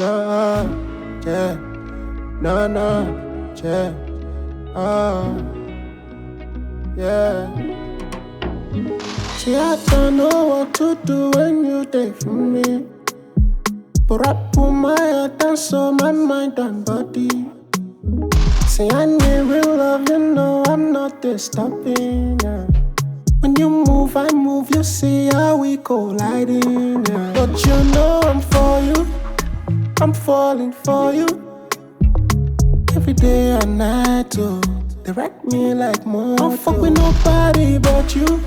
No, yeah, no, yeah, oh, yeah. See, I don't know what to do when you take from me. But I put my head down so my mind and body. See, I need real love, you know I'm not this stopping, yeah. When you move, I move, you see how we colliding, yeah. But you know I'm for you, I'm falling for you. Every day and night, too. They wreck me like more. Don't fuck with nobody but you.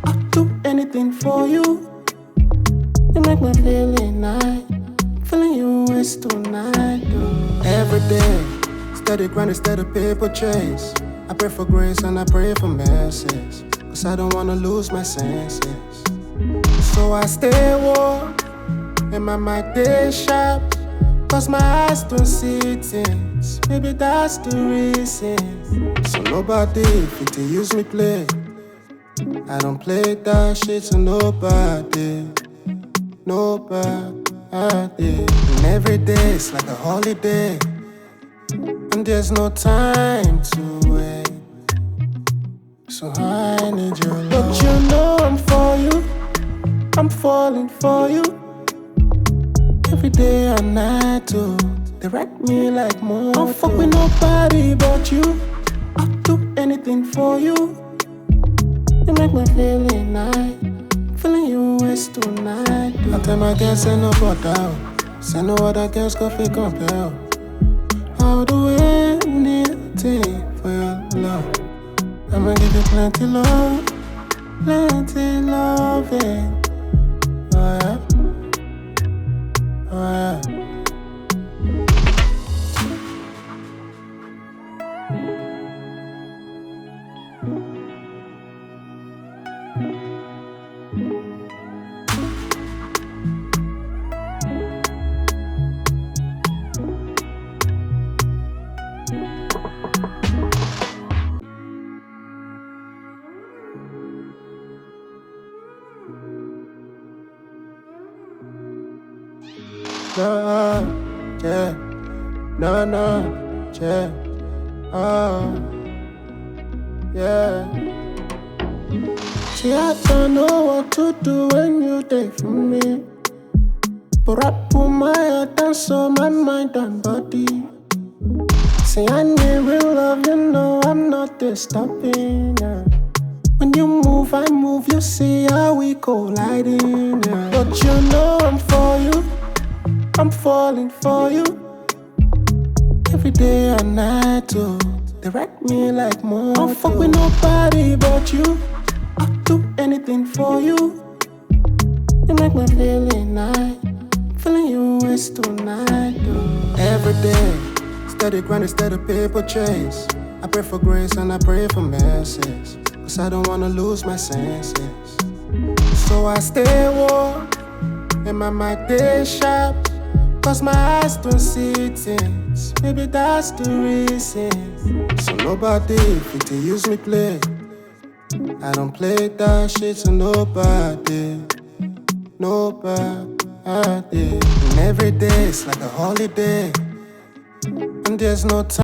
I'll do anything for you. You make me feeling nice. Feeling you is tonight, though. Every day, steady grinding, steady paper chase. I pray for grace and I pray for mercies, cause I don't wanna lose my senses. So I stay warm and my mind is sharp, cause my eyes don't see things. Maybe that's the reason. So nobody fit to use me play. I don't play that shit to nobody. Nobody. And every day is like a holiday, and there's no time to wait. So I need your love. But you know I'm for you, I'm falling for you. Every day and night, too. They wreck me like more. Don't fuck with nobody but you. I'll do anything for you. You make me feeling nice. Feeling you is tonight. I tell my girls, say no bother. Say no other girls go feel compel. I'll do anything for your love. I'ma give you plenty love, plenty loving. Oh yeah, oh yeah. No, yeah, no, yeah, oh, yeah. See, I don't know what to do when you take from me. But I put my head down so my mind and body. See, I need real love, you know I'm not this stopping, yeah. When you move, I move, you see how we colliding, yeah. But you know I'm for you, I'm falling for you. Every day and night, too. They wreck me like more. Don't fuck with nobody but you. I'll do anything for you. You make me feeling nice. Feeling you is tonight, though. Every day, steady grinding, steady paper chase. I pray for grace and I pray for mercies, cause I don't wanna lose my senses. So I stay warm and my mind is sharp, cause my eyes don't see things. Maybe that's the reason. So nobody fit to use me play. I don't play that shit to nobody. Nobody. And every day is like a holiday, and there's no time.